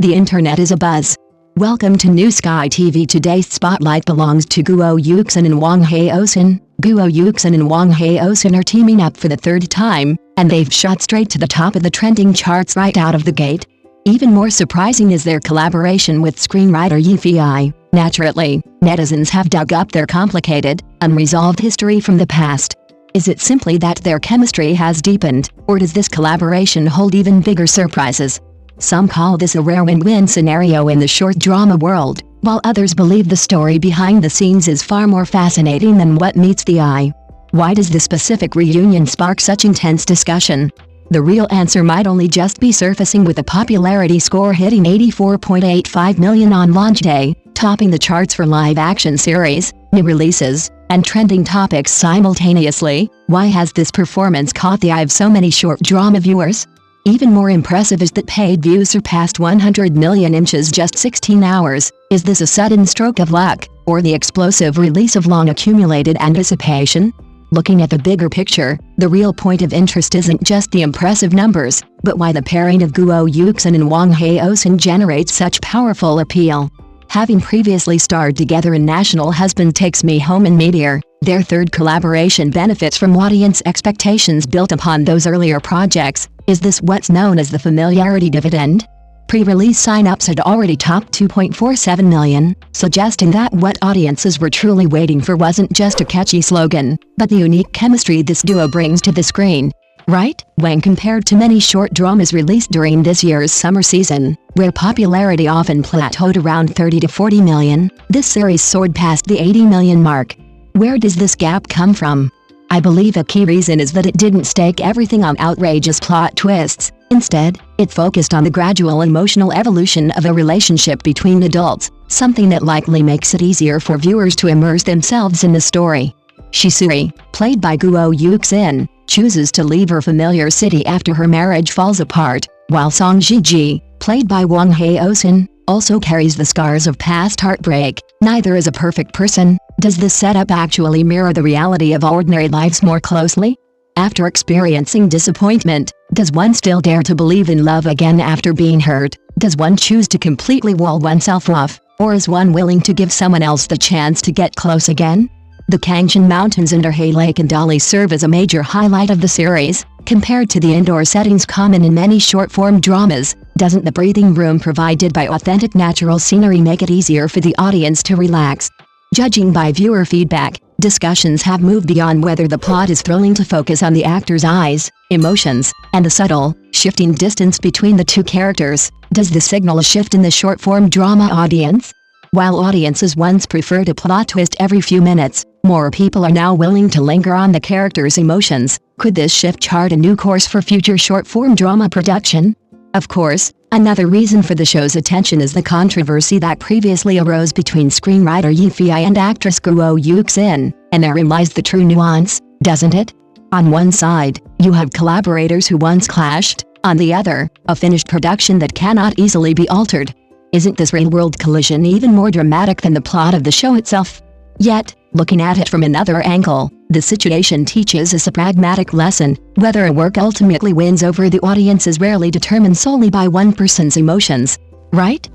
The internet is abuzz. Welcome to New Sky TV. Today's spotlight belongs to Yuxin and Wang Haozhen. Yuxin and Wang Haozhen are teaming up for the third time, and they've shot straight to the top of the trending charts right out of the gate. Even more surprising is their collaboration with screenwriter Ye Feiye. Naturally, netizens have dug up their complicated, unresolved history from the past. Is it simply that their chemistry has deepened, or does this collaboration hold even bigger surprises? Some call this a rare win-win scenario in the short drama world, while others believe the story behind the scenes is far more fascinating than what meets the eye. Why does the specific reunion spark such intense discussion? The real answer might only just be surfacing with the popularity score hitting 84.85 million on launch day, topping the charts for live-action series, new releases, and trending topics simultaneously. Why has this performance caught the eye of so many short drama viewers? Even more impressive is that paid views surpassed 100 million in just 16 hours. Is this a sudden stroke of luck, or the explosive release of long-accumulated anticipation? Looking at the bigger picture, the real point of interest isn't just the impressive numbers, but why the pairing of Yuxin and Wang Haozhen generates such powerful appeal. Having previously starred together in National Husband Takes Me Home and Meteor, their third collaboration benefits from audience expectations built upon those earlier projects. Is this what's known as the familiarity dividend? Pre-release sign-ups had already topped 2.47 million, suggesting that what audiences were truly waiting for wasn't just a catchy slogan, but the unique chemistry this duo brings to the screen. Right? When compared to many short dramas released during this year's summer season, where popularity often plateaued around 30 to 40 million, this series soared past the 80 million mark. Where does this gap come from? I believe a key reason is that it didn't stake everything on outrageous plot twists. Instead, it focused on the gradual emotional evolution of a relationship between adults, something that likely makes it easier for viewers to immerse themselves in the story. Shisui, played by Yuxin, chooses to leave her familiar city after her marriage falls apart, while Song Ji, played by Wang Haozhen, also carries the scars of past heartbreak. Neither is a perfect person. Does this setup actually mirror the reality of ordinary lives more closely? After experiencing disappointment, does one still dare to believe in love again after being hurt? Does one choose to completely wall oneself off, or is one willing to give someone else the chance to get close again? The Kangshan Mountains and Erhe Lake and Dali serve as a major highlight of the series. Compared to the indoor settings common in many short-form dramas, doesn't the breathing room provided by authentic natural scenery make it easier for the audience to relax? Judging by viewer feedback, discussions have moved beyond whether the plot is thrilling to focus on the actors' eyes, emotions, and the subtle, shifting distance between the two characters. Does this signal a shift in the short-form drama audience? While audiences once preferred a plot twist every few minutes, more people are now willing to linger on the characters' emotions. Could this shift chart a new course for future short-form drama production? Of course, another reason for the show's attention is the controversy that previously arose between screenwriter Ye Feiye and actress Yuxin, and therein lies the true nuance, doesn't it? On one side, you have collaborators who once clashed; on the other, a finished production that cannot easily be altered. Isn't this real-world collision even more dramatic than the plot of the show itself? Yet, looking at it from another angle, the situation teaches us a pragmatic lesson. Whether a work ultimately wins over the audience is rarely determined solely by one person's emotions. Right?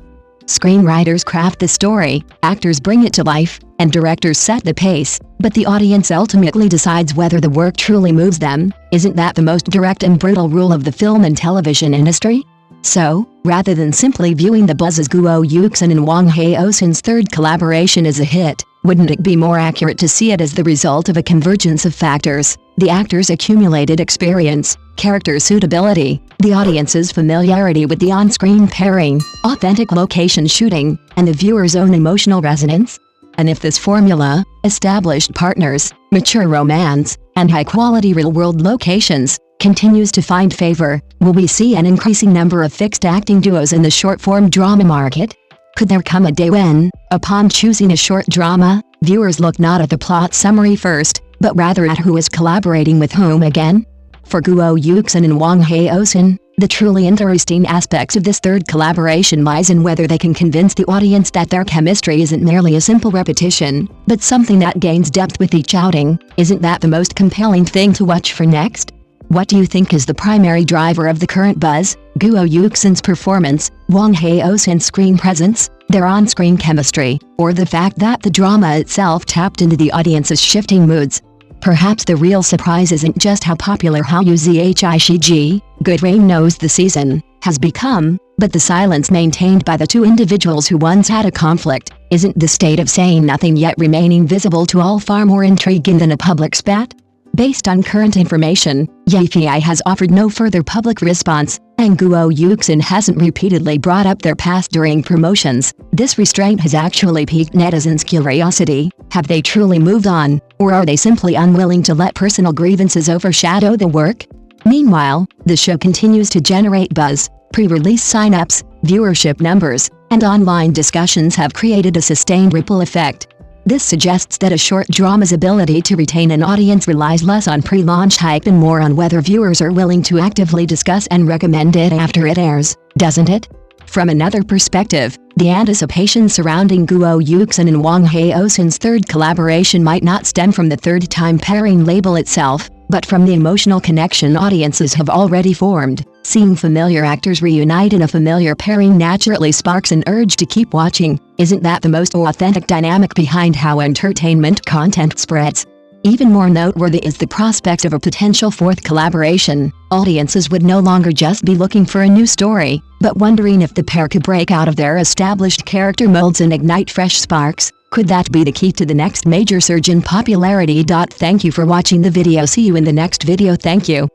Screenwriters craft the story, actors bring it to life, and directors set the pace, but the audience ultimately decides whether the work truly moves them. Isn't that the most direct and brutal rule of the film and television industry? So, rather than simply viewing the buzz as Yuxin and Wang Haozhen's third collaboration as a hit, wouldn't it be more accurate to see it as the result of a convergence of factors: the actors' accumulated experience, character suitability, the audience's familiarity with the on-screen pairing, authentic location shooting, and the viewer's own emotional resonance? And if this formula, established partners, mature romance, and high-quality real-world locations, continues to find favor, will we see an increasing number of fixed-acting duos in the short-form drama market? Could there come a day when, upon choosing a short drama, viewers look not at the plot summary first, but rather at who is collaborating with whom again? For Yuxin and Wang Haozhen, the truly interesting aspects of this third collaboration lies in whether they can convince the audience that their chemistry isn't merely a simple repetition, but something that gains depth with each outing. Isn't that the most compelling thing to watch for next? What do you think is the primary driver of the current buzz? Guo Yuxin's performance, Wang Haozhen's screen presence, their on-screen chemistry, or the fact that the drama itself tapped into the audience's shifting moods? Perhaps the real surprise isn't just how popular Haoyu Zhishiji, Good Rain knows the season, has become, but the silence maintained by the two individuals who once had a conflict. Isn't the state of saying nothing yet remaining visible to all far more intriguing than a public spat? Based on current information, Ye Feiye has offered no further public response, and Guo Yuxin hasn't repeatedly brought up their past during promotions. This restraint has actually piqued netizens' curiosity. Have they truly moved on, or are they simply unwilling to let personal grievances overshadow the work? Meanwhile, the show continues to generate buzz. Pre-release sign-ups, viewership numbers, and online discussions have created a sustained ripple effect. This suggests that a short drama's ability to retain an audience relies less on pre-launch hype and more on whether viewers are willing to actively discuss and recommend it after it airs, doesn't it? From another perspective, the anticipation surrounding Guo Yuxin and Wang Haozhen's third collaboration might not stem from the third-time pairing label itself, but from the emotional connection audiences have already formed. Seeing familiar actors reunite in a familiar pairing naturally sparks an urge to keep watching. Isn't that the most authentic dynamic behind how entertainment content spreads? Even more noteworthy is the prospect of a potential fourth collaboration. Audiences would no longer just be looking for a new story, but wondering if the pair could break out of their established character molds and ignite fresh sparks. Could that be the key to the next major surge in popularity? Thank you for watching the video. See you in the next video. Thank you.